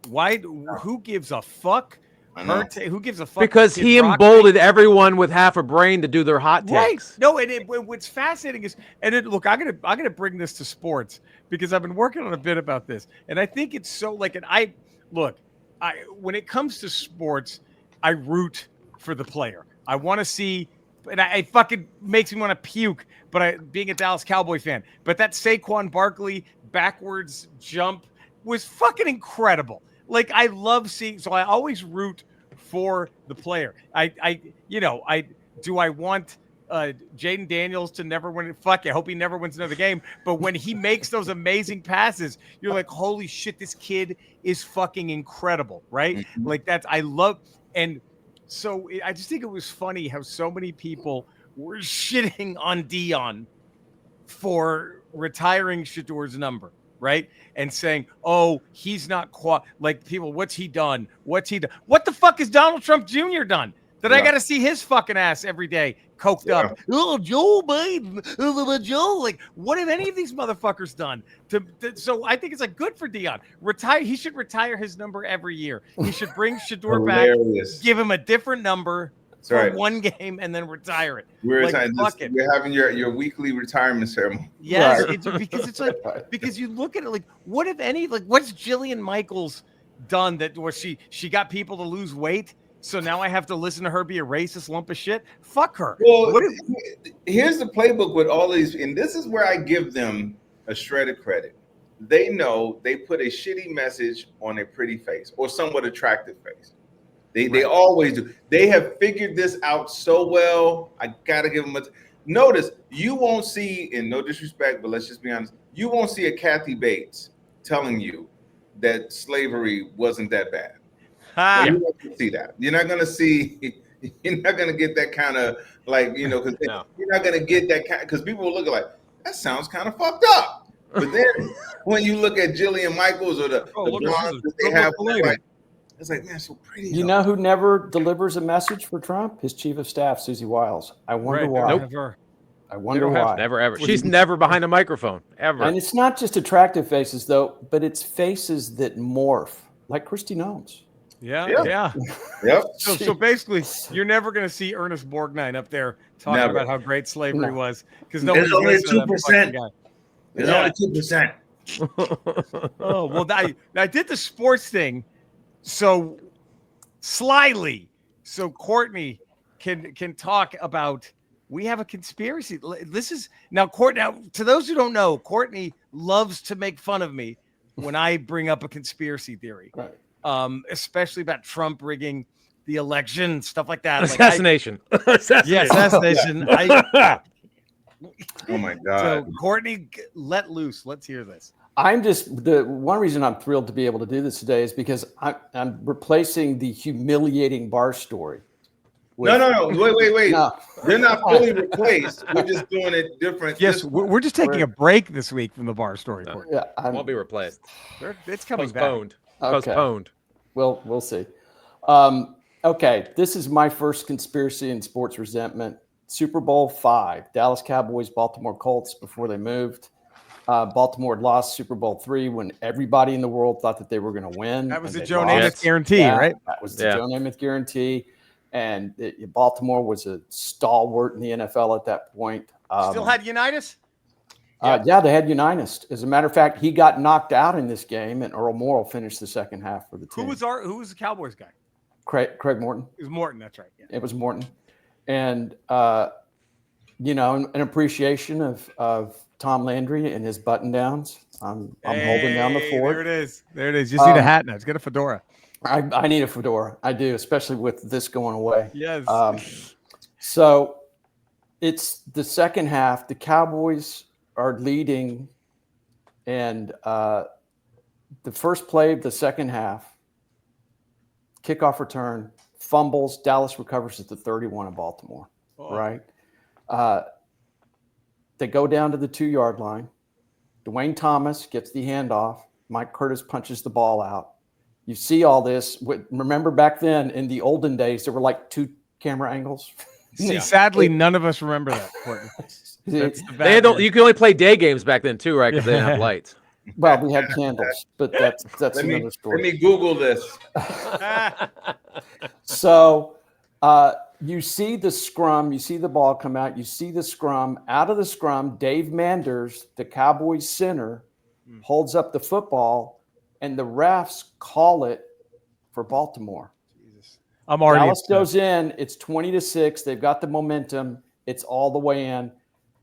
Who gives a fuck? Who gives a fuck? Because he emboldened everyone with half a brain to do their hot takes. Right. No, and what's fascinating is, look, I'm gonna bring this to sports because I've been working on a bit about this, and I think it's so like, when it comes to sports, I root for the player. I want to see, and it fucking makes me want to puke. But being a Dallas Cowboy fan, but that Saquon Barkley backwards jump was fucking incredible. Like, I love seeing, so I always root for the player. I want Jaden Daniels to never win. Fuck, I hope he never wins another game. But when he makes those amazing passes, you're like, holy shit, this kid is fucking incredible, right? Mm-hmm. Like, I love, and so I just think it was funny how so many people were shitting on Dion for retiring Shador's number, right? And saying, oh, he's not like people, what's he done? What the fuck has Donald Trump Jr. done? That I got to see his fucking ass every day, coked up. Oh, Joe Biden, Joe. Like, what have any of these motherfuckers done? So I think it's like good for Dion. He should retire his number every year. He should bring Shador back, give him a different number for one game, and then retire it. We're having your weekly retirement ceremony. Yes, because it's like, because you look at it like, what's Jillian Michaels done that, or she got people to lose weight? So now I have to listen to her be a racist lump of shit. Fuck her. Well, here's the playbook with all these, and this is where I give them a shred of credit. They know they put a shitty message on a pretty face or somewhat attractive face. They always do. They have figured this out so well. I gotta give them a. Notice you won't see, in no disrespect, but let's just be honest, you won't see a Kathy Bates telling you that slavery wasn't that bad. You're not gonna see that. You're not gonna see. You're not gonna get that kind of because you're not gonna get that kind because people will look like that sounds kind of fucked up. But then when you look at Jillian Michaels or the blondes that they have, it's like, man, so pretty. You know who never delivers a message for Trump? His chief of staff, Susie Wiles. I wonder why. I wonder why. Never ever. She's never behind a microphone ever. And it's not just attractive faces though, but it's faces that morph, like Kristi Noem's. Yeah. Yep. So basically, you're never going to see Ernest Borgnine up there talking about how great slavery was because nobody's only listening to that 2%. There's only 2%. Oh well, I did the sports thing so slyly, so Courtney can talk about. We have a conspiracy. This is now Courtney. Now, to those who don't know, Courtney loves to make fun of me when I bring up a conspiracy theory. Right. Especially about Trump rigging the election, stuff like that. Assassination. Assassination. Oh my God. So Courtney, let loose. Let's hear this. I'm just the one reason I'm thrilled to be able to do this today is because I'm replacing the humiliating bar story. No. Wait. No. They're not fully replaced. We're just doing it different. Yes, we're just taking a break this week from the bar story. Yeah, won't be replaced. It's coming Postponed. back. Postponed. Well, we'll see. Okay, this is my first conspiracy in sports resentment. Super Bowl V, Dallas Cowboys, Baltimore Colts before they moved. Baltimore had lost Super Bowl III when everybody in the world thought that they were going to win. That was the Joe Namath guarantee, right? That was the Joe Namath guarantee. And Baltimore was a stalwart in the NFL at that point. Still had Unitas? Yeah, they had Unitas. As a matter of fact, he got knocked out in this game, and Earl Morrall finished the second half for the team. Who was the Cowboys guy? Craig Morton. It was Morton, that's right. Yeah. It was Morton. And, an appreciation of Tom Landry and his button-downs. I'm holding down the fort. There it is. You see the hat now. It's got a fedora. I need a fedora. I do, especially with this going away. Yes. So it's the second half. The Cowboys are leading, and the first play of the second half, kickoff return, fumbles. Dallas recovers at the 31 of Baltimore. Right? They go down to the 2-yard line. Dwayne Thomas gets the handoff. Mike Curtis punches the ball out. You see all this. Remember back then in the olden days, there were like 2 camera angles. See, sadly, none of us remember that, Courtney. You could only play day games back then too, right? Because they didn't have lights. Well, we had candles, but that's another story. Let me Google this. So you see the scrum, you see the ball come out, you see the scrum. Out of the scrum, Dave Manders, the Cowboys center, holds up the football, and the refs call it for Baltimore. Jesus. Dallas goes in. It's 20-6. They've got the momentum. It's all the way in.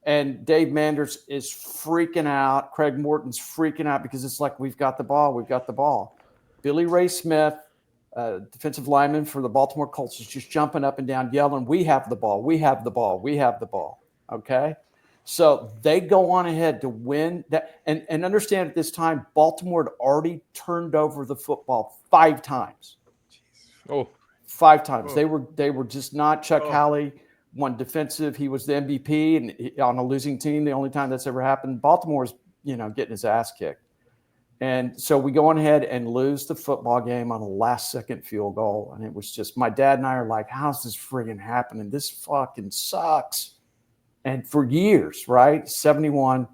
And Dave Manders is freaking out. Craig Morton's freaking out because it's like, we've got the ball. We've got the ball. Billy Ray Smith, defensive lineman for the Baltimore Colts, is just jumping up and down, yelling, we have the ball. We have the ball. We have the ball. Okay? So they go on ahead to win that. And understand at this time, Baltimore had already turned over the football 5 times. 5 times. They were just not. Chuck Howley won defensive. He was the MVP, and on a losing team, the only time that's ever happened. Baltimore's, getting his ass kicked. And so we go on ahead and lose the football game on a last-second field goal. And it was just, my dad and I are like, how's this friggin' happening? This fucking sucks. And for years, right, 71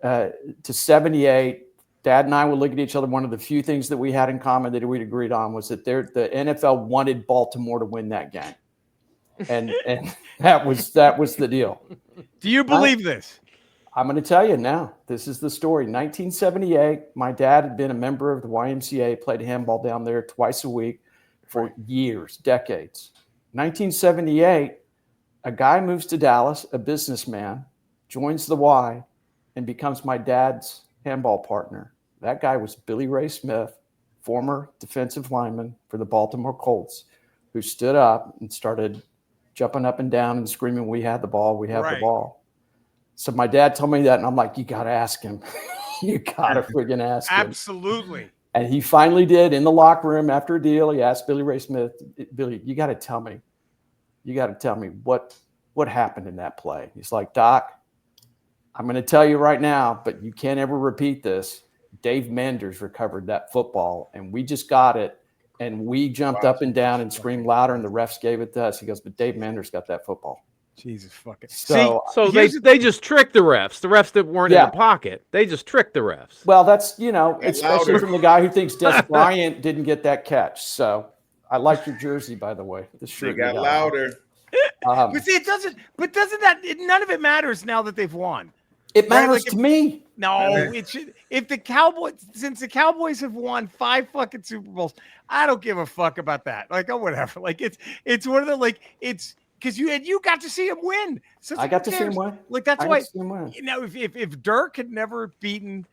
to 78, Dad and I would look at each other. One of the few things that we had in common that we'd agreed on was that the NFL wanted Baltimore to win that game, and that was the deal. Do you believe this? I'm going to tell you now. This is the story. 1978. My dad had been a member of the YMCA, played handball down there twice a week. for years, decades. 1978, a guy moves to Dallas, a businessman, joins the Y, and becomes my dad's handball partner. That guy was Billy Ray Smith, former defensive lineman for the Baltimore Colts, who stood up and started jumping up and down and screaming, "We had the ball, we have the ball." So my dad told me that, and I'm like, you got to ask him. You got to friggin' ask him. Absolutely. And he finally did in the locker room after a deal. He asked Billy Ray Smith, "Billy, you got to tell me. You got to tell me what happened in that play." He's like, "Doc, I'm going to tell you right now, but you can't ever repeat this. Dave Manders recovered that football, and we just got it, and we jumped up and down and screamed louder, and the refs gave it to us." He goes, "But Dave Manders got that football." Jesus fucking. So they just tricked the refs. The refs that weren't in the pocket, they just tricked the refs. Well, that's, especially from the guy who thinks Des Bryant didn't get that catch. So I like your jersey, by the way. The shirt got louder. But see, it doesn't. But doesn't that? None of it matters now that they've won. It matters to me. No, it should. If the Cowboys, since the Cowboys have won 5 fucking Super Bowls, I don't give a fuck about that. Like, oh, whatever. Like, it's one of the it's because you got to see him win. So I got to see him win. Like that's why. If Dirk had never beaten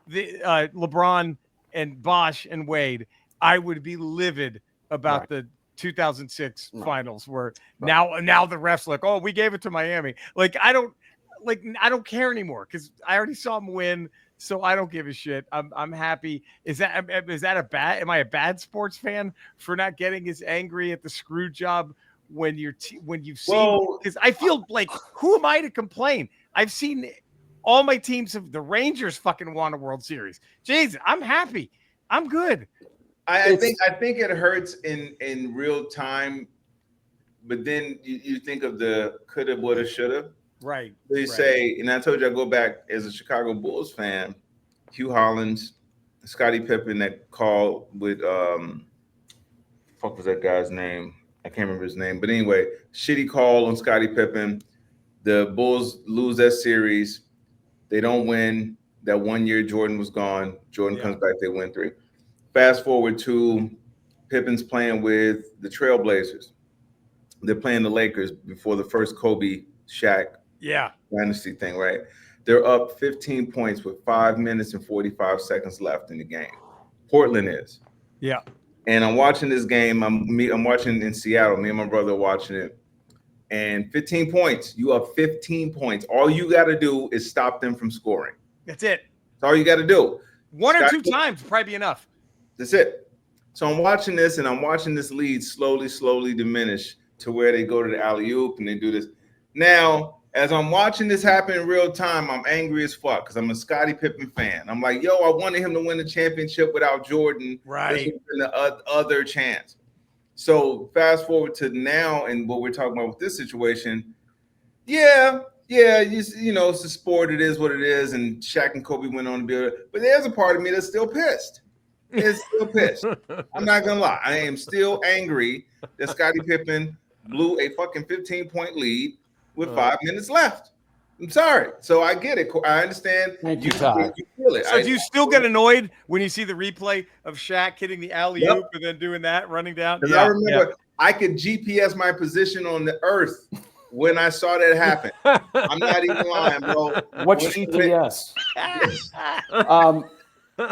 the LeBron and Bosh and Wade, I would be livid about the 2006 finals where now the refs like, oh, we gave it to Miami. Like I don't care anymore because I already saw him win, so I don't give a shit. I'm happy. Is that a bad? Am I a bad sports fan for not getting as angry at the screw job when you've seen? Because I feel like, who am I to complain? I've seen all my teams of the Rangers fucking won a World Series. Jesus, I'm happy. I'm good. I think it hurts in real time, but then you think of the coulda, woulda, shoulda. Right. They say, and I told you I go back as a Chicago Bulls fan, Hugh Hollins, Scottie Pippen that called with fuck was that guy's name? I can't remember his name. But anyway, shitty call on Scottie Pippen. The Bulls lose that series. They don't win. That 1 year Jordan was gone. Jordan comes back, they win 3. Fast forward to Pippen's playing with the Trailblazers. They're playing the Lakers before the first Kobe Shaq dynasty thing, right? They're up 15 points with 5 minutes and 45 seconds left in the game. Portland is. Yeah. And I'm watching this game. I'm watching in Seattle. Me and my brother are watching it. And 15 points. You up 15 points. All you got to do is stop them from scoring. That's it. That's all you got to do. One or two times would probably be enough. That's it. So I'm watching this, and I'm watching this lead slowly diminish to where they go to the alley-oop and they do this. Now, as I'm watching this happen in real time, I'm angry as fuck because I'm a Scottie Pippen fan. I'm like, I wanted him to win the championship without Jordan. Right. This would have been the other chance. So fast forward to now and what we're talking about with this situation. Yeah, it's a sport. It is what it is. And Shaq and Kobe went on to build it. But there's a part of me that's still pissed. It's still pissed. I'm not going to lie. I am still angry that Scottie Pippen blew a fucking 15-point lead with 5 minutes left. I'm sorry. So I get it. I understand. Thank you, Todd. You feel it. So do you still get annoyed when you see the replay of Shaq hitting the alley-oop and then doing that, running down? Because I remember I could GPS my position on the earth when I saw that happen. I'm not even lying, bro. What's GPS?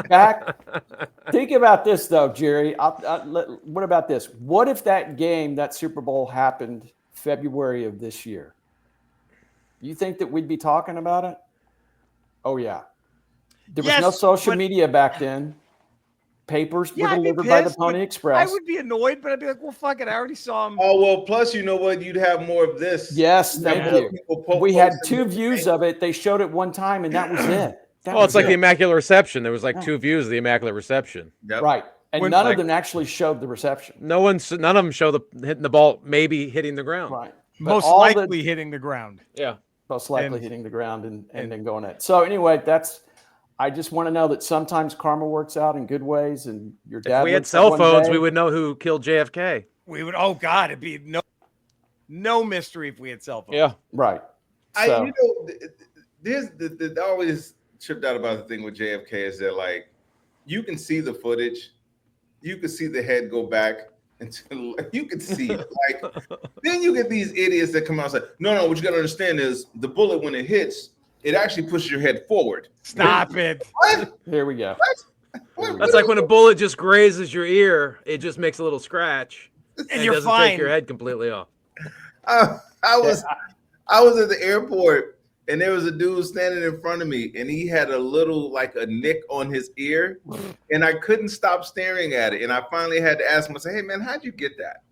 Back. Think about this, though, Jerry. What about this? What if that game, that Super Bowl, happened February of this year? You think that we'd be talking about it? Oh, yeah. There was no social media back then. Papers were delivered by the Pony Express. I would be annoyed, but I'd be like, well, fuck it. I already saw him. Oh, well, plus, you know what? You'd have more of this. Yes, thank you. We had 2 views of it. They showed it one time, and that was it. It's like the Immaculate Reception. There was like 2 views of the Immaculate Reception. Yep. Right. And none of them actually showed the reception. None of them show hitting the ball, maybe hitting the ground. Right. Most likely hitting the ground. Yeah. Most likely hitting the ground and then going at. So anyway, I just want to know that sometimes karma works out in good ways, and your dad. If we had cell phones, we would know who killed JFK. We would. Oh God, it'd be no mystery if we had cell phones. Yeah. Right. There's the always tripped out about the thing with JFK is that, like, you can see the footage, you can see the head go back, until you could see it. Like, then you get these idiots that come out and say, no, what you got to understand is the bullet, when it hits, it actually pushes your head forward. Stop it. What? Here we go. That's like when a bullet just grazes your ear, it just makes a little scratch, And you're doesn't fine. take your head completely off. I was at the airport, and there was a dude standing in front of me, and he had a little, like a nick on his ear, and I couldn't stop staring at it. And I finally had to ask him, I said, hey, man, how'd you get that?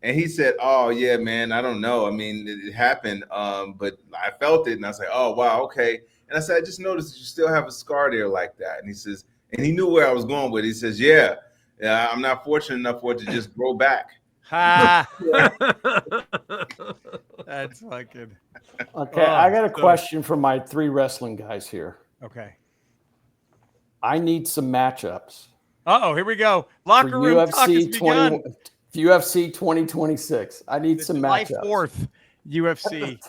And he said, oh, yeah, man, I don't know. I mean, it happened, but I felt it. And I was like, oh, wow, okay. And I said, I just noticed that you still have a scar there like that. And he says, and he knew where I was going with it. He says, yeah, I'm not fortunate enough for it to just grow back. Ha! That's fucking. Okay, I got a question for my 3 wrestling guys here. Okay. I need some matchups. Here we go. Locker room talk has begun. UFC 2026. I need some July matchups. 4th, UFC.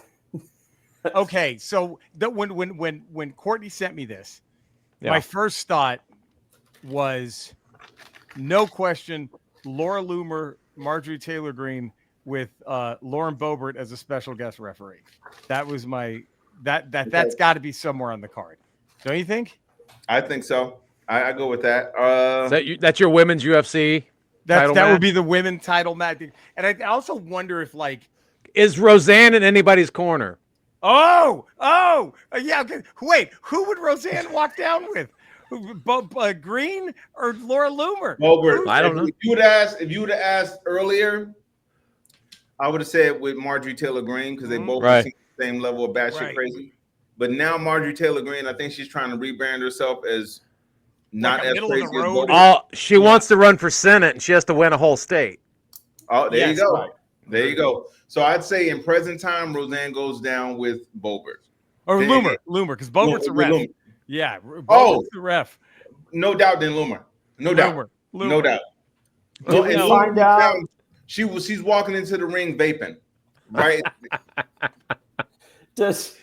Okay, so when Courtney sent me this, my first thought was, no question, Laura Loomer, Marjorie Taylor Greene with Lauren Boebert as a special guest referee. That was my that's got to be somewhere on the card. Don't you think? I think so. I go with that. That's your women's UFC. That would be the women title match. And I also wonder if, like, is Roseanne in anybody's corner? Yeah. Okay. Wait, who would Roseanne walk down with? Green or Laura Loomer? I don't know. If you would have asked earlier, I would have said with Marjorie Taylor Greene, because they both seem the same level of batshit crazy. But now Marjorie Taylor Greene, I think she's trying to rebrand herself as not as crazy as Boebert. She wants to run for Senate, and she has to win a whole state. Oh, there you go. Right. There you go. So I'd say in present time, Roseanne goes down with Boebert. Or Loomer, because Boebert's a ref. Loomer. Yeah, Boebert's the ref. No doubt, then Loomer. No doubt. No doubt. Did we find out? She's walking into the ring vaping, right? Is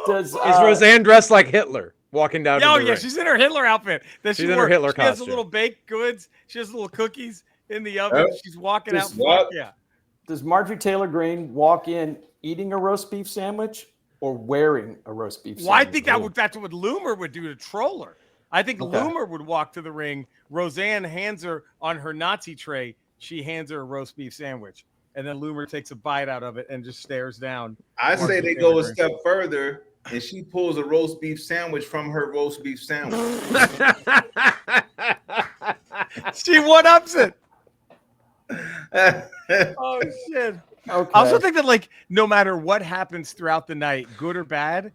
Roseanne dressed like Hitler walking down? Oh yeah, she's in her Hitler outfit. She's in her Hitler costume. She has a little baked goods. She has little cookies in the oven. She's walking out. Yeah. Does Marjorie Taylor Greene walk in eating a roast beef sandwich or wearing a roast beef sandwich? Well, I think that's what Loomer would do to troll her. I think Loomer would walk to the ring. Roseanne hands her on her Nazi tray. She hands her a roast beef sandwich. And then Loomer takes a bite out of it and just stares down. I say they go a step further, and she pulls a roast beef sandwich from her roast beef sandwich. She one-ups it. Oh, shit. Okay. I also think that, like, no matter what happens throughout the night, good or bad,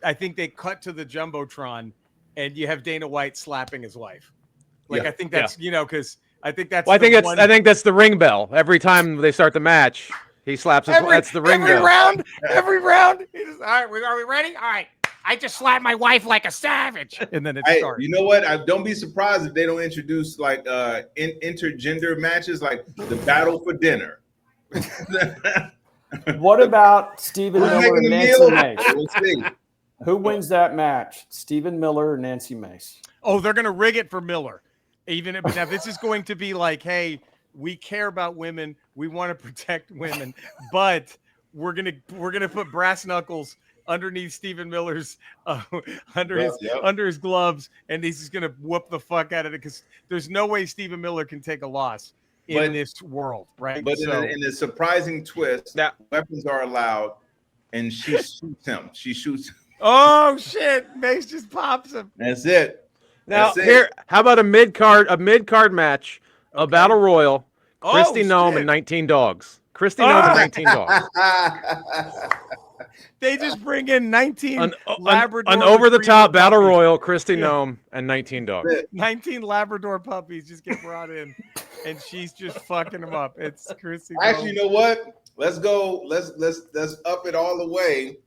I think they cut to the Jumbotron and you have Dana White slapping his wife. Like, I think that's, because I think that's. Well, I think that's the ring bell. Every time they start the match, he slaps his. That's the ring bell. Every round. He just, all right, are we ready? All right. I just slapped my wife like a savage, and then it starts. You know what? Don't be surprised if they don't introduce like intergender matches, like the battle for dinner. What about Stephen Miller and Nancy Mace? We'll see. Who wins that match? Stephen Miller or Nancy Mace? Oh, they're gonna rig it for Miller. Now this is going to be like, hey, we care about women, we want to protect women, but we're gonna put brass knuckles underneath Stephen Miller's under his gloves, and he's just gonna whoop the fuck out of it because there's no way Stephen Miller can take a loss in this world, right? But in a surprising twist, weapons are allowed, and she shoots him. Oh shit! Mace just pops him. That's it. Now how about a mid card match, a battle royal, Christy Nome and 19 dogs. Christy Nome and 19 dogs. They just bring in 19 Labrador. An over-the-top battle royal, Christy Nome and 19 dogs. 19 Labrador puppies just get brought in, and she's just fucking them up. It's Christy Nome. Actually, you know what? Let's go. Let's up it all the way.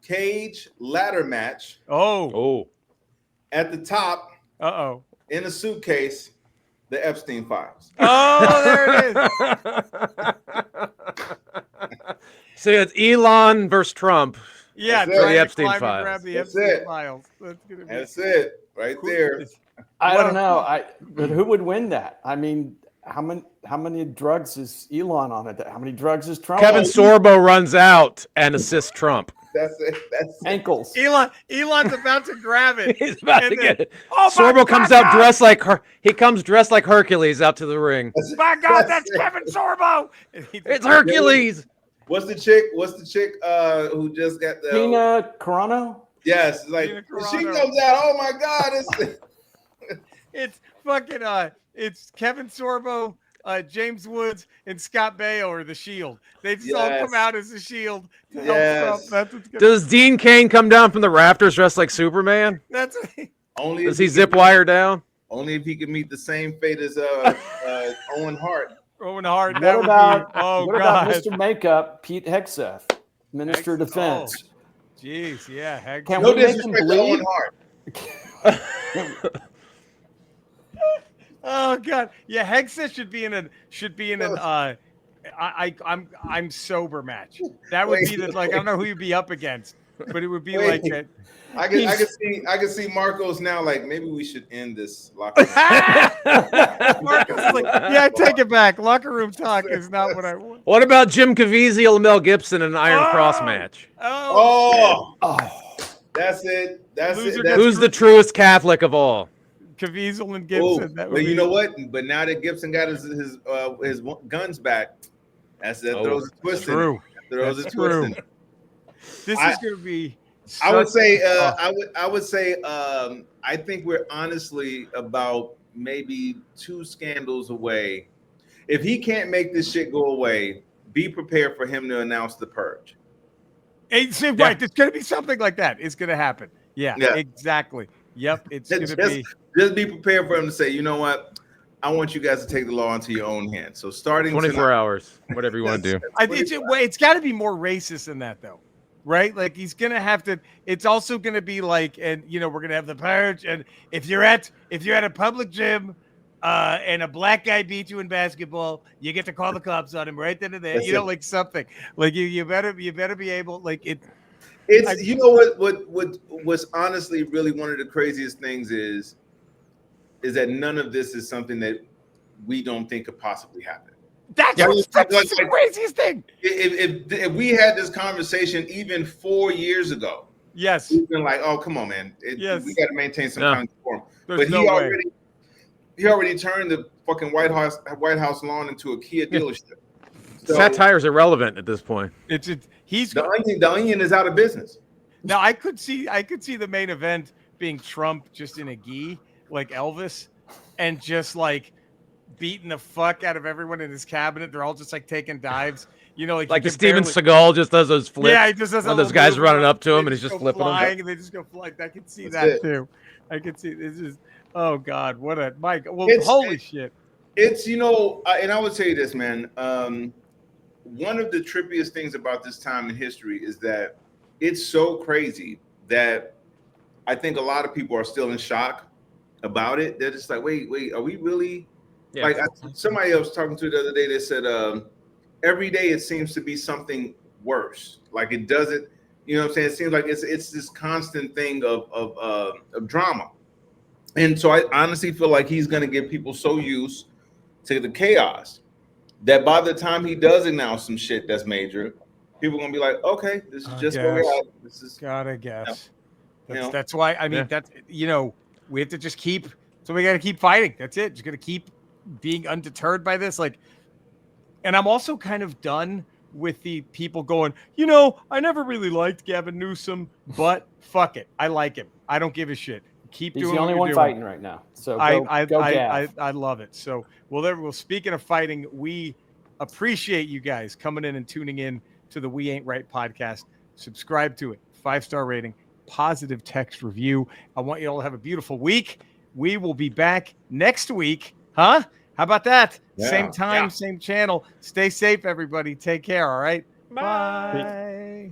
Cage ladder match. Oh. At the top. In a suitcase. The Epstein files. Oh, there it is. So it's Elon versus Trump. Yeah, the Epstein files. That's it. Right there. I don't know. But who would win that? I mean, How many drugs is Elon on it? How many drugs is Trump? Kevin Sorbo runs out and assists Trump. That's it. Ankles. Elon's about to grab it. He's about to get it. Oh, Sorbo comes out dressed like her. He comes dressed like Hercules out to the ring. My God, that's Kevin Sorbo. It's Hercules. What's the chick? Who just got the Gina Carano? Yes, like she comes out. Oh my God! It's fucking it's Kevin Sorbo, James Woods, and Scott Baio are the Shield. They just all come out as the Shield to help Trump. That's what's Does Dean Cain come down from the rafters dressed like Superman? That's only. Does he zip wire down? Only if he can meet the same fate as Owen Hart. Owen Hart. What about God. Mr. Makeup, Pete Hegseth, Minister of Defense? Jeez, yeah. Can no we make him disrespect to Owen Hart. Oh God, yeah. Hegseth should be in an I'm sober match. That would be I don't know who you'd be up against, but it would be like that. I can see Marcos now. Like maybe we should end this locker room. Marcos is like, yeah, take it back. Locker room talk is not what I want. What about Jim Caviezel and Mel Gibson in an Iron Cross match? Oh, that's it. Who's the truest Catholic of all? Caviezel and Gibson. Well, you know what? But now that Gibson got his guns back, that throws a twist in it. Throws a twist in it. This is going to be. I would say. I think we're honestly about maybe 2 scandals away. If he can't make this shit go away, be prepared for him to announce the purge. Right, there's going to be something like that. It's going to happen. Yeah, exactly. Yep, it's going to be. Just be prepared for him to say, you know what? I want you guys to take the law into your own hands. So starting 24 hours, whatever you want to do. It's got to be more racist than that, though, right? Like he's going to have to. It's also going to be like, and we're going to have the purge. And if you're at a public gym, and a black guy beats you in basketball, you get to call the cops on him right then and there. Like something. Like you better be able like it. What's honestly really one of the craziest things is that none of this is something that we don't think could possibly happen. That's the craziest thing. If we had this conversation even 4 years ago, yes, we've been like, oh come on, man, we got to maintain some kind of form. But he already turned the fucking White House lawn into a Kia dealership. So, satire is irrelevant at this point. The Onion is out of business. Now I could see the main event being Trump just in a gi like Elvis, and just like beating the fuck out of everyone in his cabinet. They're all just like taking dives. Like Steven Seagal just does those flips. Yeah, he just does. One of those guys running up to him and he's just flipping them. And they just go flying. I can see that too. I can see this is. Oh God, what a Mike! Well, holy shit! It's and I would say this, man. One of the trippiest things about this time in history is that it's so crazy that I think a lot of people are still in shock about it. They're just like, wait, are we really? Yeah. Like somebody else talking to the other day, they said every day it seems to be something worse. Like it doesn't, you know what I'm saying? It seems like it's this constant thing of drama. And so I honestly feel like he's going to get people so used to the chaos that by the time he does announce some shit that's major, people are going to be like, okay, this is just where we're at. This is gotta guess. That's why, I mean, that's, we have to just keep, so we got to keep fighting. That's it. Just going to keep being undeterred by this. Like, and I'm also kind of done with the people going, I never really liked Gavin Newsom, but fuck it. I like him. I don't give a shit. Keep He's doing the only one fighting right now. So I love it. So speaking of fighting, we appreciate you guys coming in and tuning in to the We Ain't Right podcast. Subscribe to it. 5-star rating, positive text review. I want you all to have a beautiful week. We will be back next week. Huh? How about that? Yeah. Same time, same channel. Stay safe, everybody. Take care. All right. Bye. Peace.